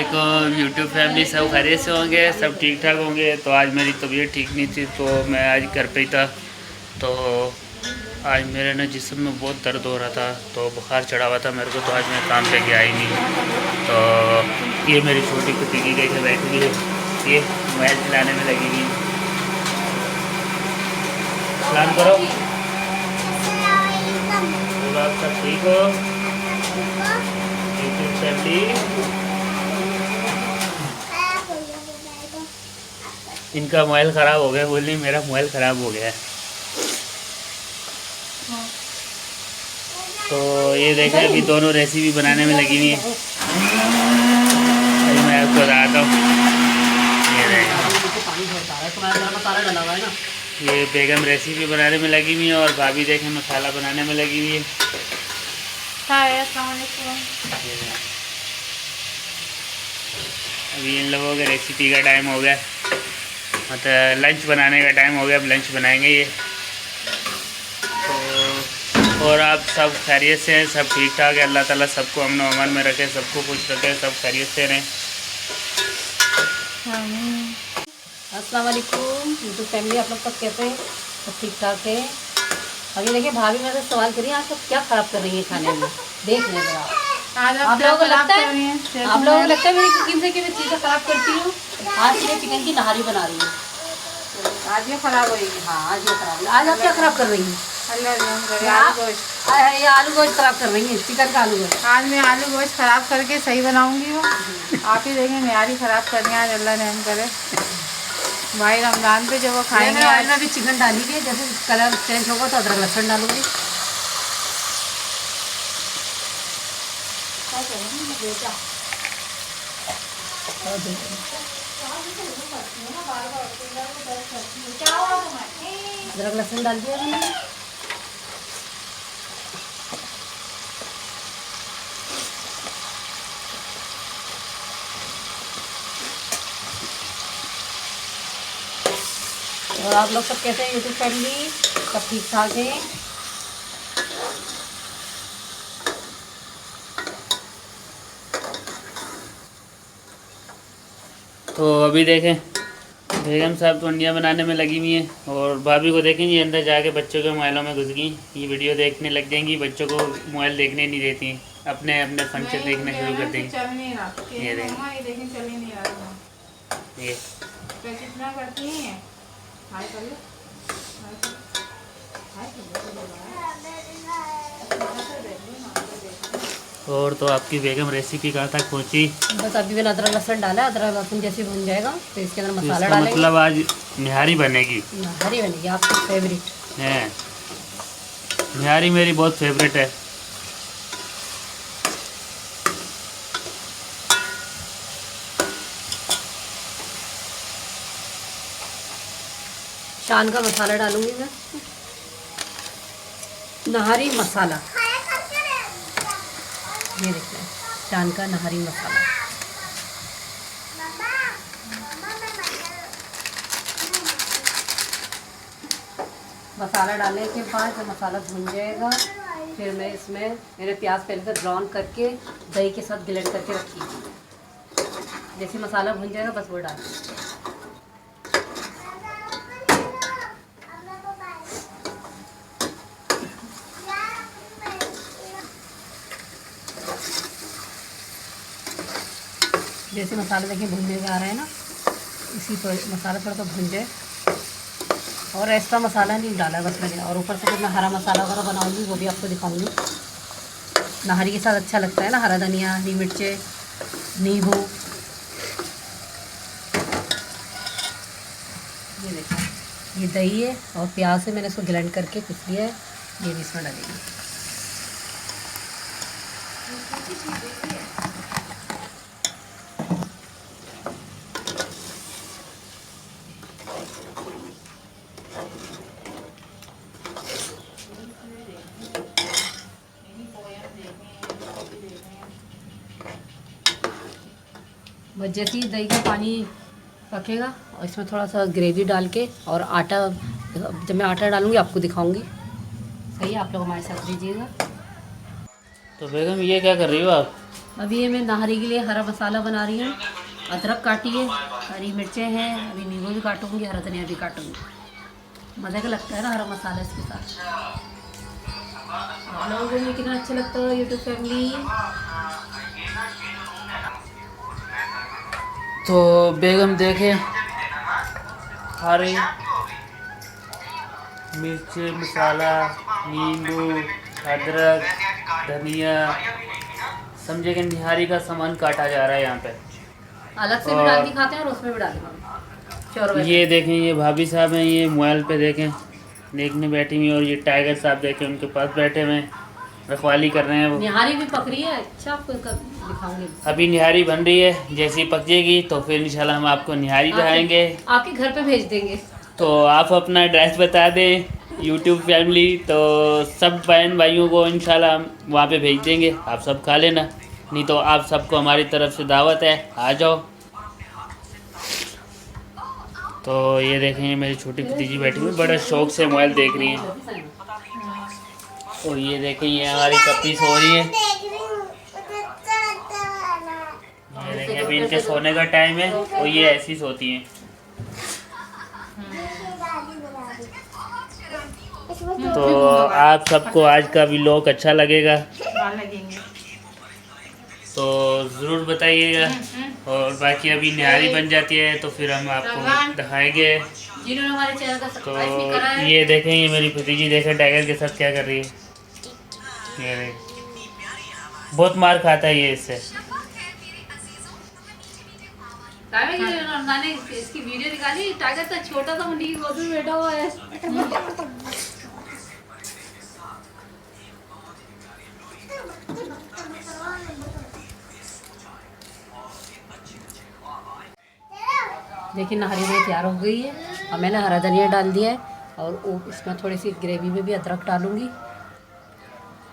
वालेकुम YouTube family, सब खैरियत से होंगे, सब ठीक ठाक होंगे। तो आज मेरी तबीयत ठीक नहीं थी तो मैं आज घर पे ही था। तो आज मेरे ना जिस्म में बहुत दर्द हो रहा था, तो बुखार चढ़ा हुआ था मेरे को, तो आज मैं काम पे गया ही नहीं। तो ये मेरी छोटी कुटी की गई बैठी हुई है, ये मोबाइल चलाने में लगी हुई। सलाम करो, आप सब ठीक हो यूट्यूब फैमिली। इनका मोबाइल ख़राब हो गया, बोली मेरा मोबाइल ख़राब हो गया है। तो ये देखें, अभी दोनों रेसिपी बनाने में लगी हुई है। अभी मैं आपको बताता हूँ, ये देखें, ये बेगम रेसिपी बनाने में लगी हुई है और भाभी देखें मसाला बनाने में लगी हुई है। अभी इन लोगों के रेसिपी का टाइम हो गया, मतलब लंच बनाने का टाइम हो गया। अब लंच बनाएंगे ये। तो और आप सब खैरियत से हैं, सब ठीक ठाक है। अल्लाह ताला सबको अमन व अमान में रखे, सबको खुश रखे, सब खैरियत से रहें। अस्सलाम वालेकुम यूट्यूब फैमिली, आप लोग सब कैसे हैं? सब ठीक ठाक है। अभी देखिए भाभी मेरे से सवाल करिए, आप सब क्या ख़राब कर रही है खाने में। देख लें जरा, आप लोगों को लगता है मेरी कुकिंग से कि मैं चीज़ें ख़राब करती हूँ। आज मैं चिकन की नहारी बना रही हूँ। आज ये खराब होगी। हाँ, आज ये खराब। आज आप क्या खराब कर रही हैं? ये आलू गोश्त खराब कर रही हैं, चिकन का आलू गोश्त। आज मैं आलू गोश्त खराब करके सही बनाऊंगी। वो आप ही देखें, न्यारी खराब करनी आज अल्लाह ने हम करे। भाई रमज़ान पे जब वो खाएंगे। आज में भी चिकन डाली है, जैसे कलर चेंज होगा तो अदरक लहसुन डालूंगी। अदरक लहसुन डाल दिया मैंने। और आप लोग सब कैसे हैं यूट्यूब फैमिली? सब ठीक ठाक है। तो अभी देखें बेगम साहब तो अंडिया बनाने में लगी हुई हैं और भाभी को देखें ये अंदर जाके बच्चों के मोबाइलों में घुस गई। ये वीडियो देखने लग जाएंगी, बच्चों को मोबाइल देखने नहीं देती, अपने अपने फंक्शन देखना शुरू कर देंगी। ये देखें, ये कितना करती हैं। और तो आपकी बेगम रेसिपी कहाँ तक पहुँची? बस अभी मैंने अदरक लहसुन डाला, अदरक लहसुन जैसे भुन जाएगा तो इसके अंदर मसाला इसका डालेंगे। मतलब आज निहारी बनेगी। निहारी बनेगी आपकी फेवरेट है। निहारी मेरी बहुत फेवरेट है। शान का मसाला डालूंगी मैं, नहारी मसाला। ये देखिए शान का नहारी मसाला। मसाला डालने के बाद जब मसाला भुन जाएगा फिर मैं इसमें, मैंने प्याज पहले से ब्राउन करके दही के साथ ब्लेंड करके रखी है। जैसे मसाला भुन जाएगा बस वो डाल। जैसे मसाला देखिए भुनने में आ रहा है ना, इसी पर मसाला थोड़ा सा भुन जाए। और एक्स्ट्रा मसाला नहीं डाला है बस मैंने। और ऊपर से कुछ मैं हरा मसाला वगैरह बनाऊंगी, वो भी आपको दिखाऊंगी। नहारी के साथ अच्छा लगता है ना, हरा धनिया, हरी मिर्चें, नींबू। ये देखिए, ये दही है और प्याज से मैंने इसको ग्राइंड करके पीस लिया है, ये भी इसमें डालेंगे। बस जैसे ही दही का पानी पकेगा और इसमें थोड़ा सा ग्रेवी डाल के और आटा, जब मैं आटा डालूंगी आपको दिखाऊंगी। सही है, आप लोग हमारे साथ दीजिएगा। तो बेगम ये क्या कर रही हो आप? अभी ये मैं नहारी के लिए हरा मसाला बना रही हूँ। अदरक काटी है, हरी मिर्चें हैं, अभी नींबू भी काटूंगी, हरा धनिया भी काटूंगी। मज़े का लगता है ना हरा मसाला इसके साथ। आप लोगों को भी कितना अच्छा लगता है यूट्यूब फैमिली। तो बेगम देखें, हरे मिर्ची, मसाला, नींबू, अदरक, धनिया, समझे कि निहारी का सामान काटा जा रहा है यहाँ पे। अलग से भी डाल के खाते हैं और उसमें भी डालेंगे चौरवे। ये देखें, ये भाभी साहब हैं, ये मोबाइल पे देखें देखने बैठी हुई, और ये टाइगर साहब देखें उनके पास बैठे हुए हैं, रखवाली कर रहे हैं वो। निहारी भी पकड़ी है। अच्छा, आपको दिखाऊंगी। अभी निहारी बन रही है, जैसी पक जाएगी तो फिर इंशाल्लाह हम आपको निहारी दिखाएंगे। आपके घर पे भेज देंगे। तो आप अपना एड्रेस बता दें यूट्यूब फैमिली, तो सब बहन भाइयों को इंशाल्लाह हम वहाँ पे भेज देंगे, आप सब खा लेना। नहीं तो आप सबको हमारी तरफ से दावत है, आ जाओ। तो ये देखें, ये मेरी छोटी भतीजी बैठी हुई बड़े शौक से मोबाइल देख रही हैं। और ये देखें, ये हमारी कपी सो रही है। ये देखें, अभी इनके सोने का टाइम है और ये ऐसी सोती हैं। तो आप सबको आज का व्लॉग अच्छा लगेगा तो ज़रूर बताइएगा। और बाकी अभी निहारी बन जाती है तो फिर हम आपको दिखाएंगे। जिन्होंने हमारे चैनल का तो सब्सक्राइब नहीं करा है, ये देखें, ये मेरी भतीजी देखें टाइगर के साथ क्या कर रही है। ये देखें, बहुत मार खाता है ये इससे। मैंने इसकी वीडियो निकाली। टाइगर तो छोटा सा मुंडी की गोद में बैठा हुआ है। देखिए नहारी मेरी तैयार हो गई है और मैंने हरा धनिया डाल दिया है और इसमें थोड़ी सी ग्रेवी में भी अदरक डालूंगी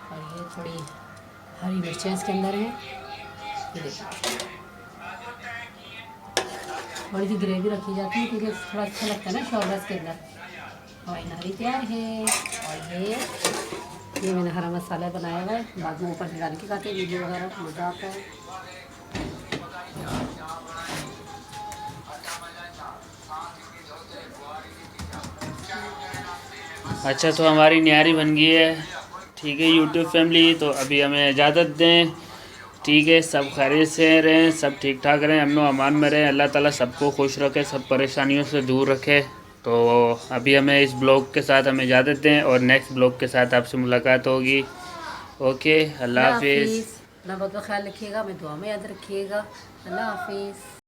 और ये थोड़ी हरी मिर्चें इसके अंदर हैं। ये देखिए थोड़ी सी ग्रेवी रखी जाती है क्योंकि थोड़ा अच्छा लगता है ना शौरबा के अंदर। हमारी नहारी तैयार है। और ये मैंने हरा मसाला बनाया हुआ है, बाद में ऊपर से डाल के खाते हैं, वीडियो वगैरह मज़ा आता है। अच्छा, तो हमारी निहारी बन गई है। ठीक है यूट्यूब फैमिली, तो अभी हमें इजाज़त दें। ठीक है, सब खैरियत से रहें, सब ठीक ठाक रहें, अमन अमान में रहें। अल्लाह ताला सबको खुश रखे, सब परेशानियों से दूर रखे। तो अभी हमें इस ब्लॉग के साथ हमें इजाज़त दें और नेक्स्ट ब्लॉग के साथ आपसे मुलाकात होगी। ओके, अल्लाह हाफिज़। अपना बहुत ख्याल रखिएगा, मैं दुआ में याद रखिएगा। अल्लाह हाफिज़।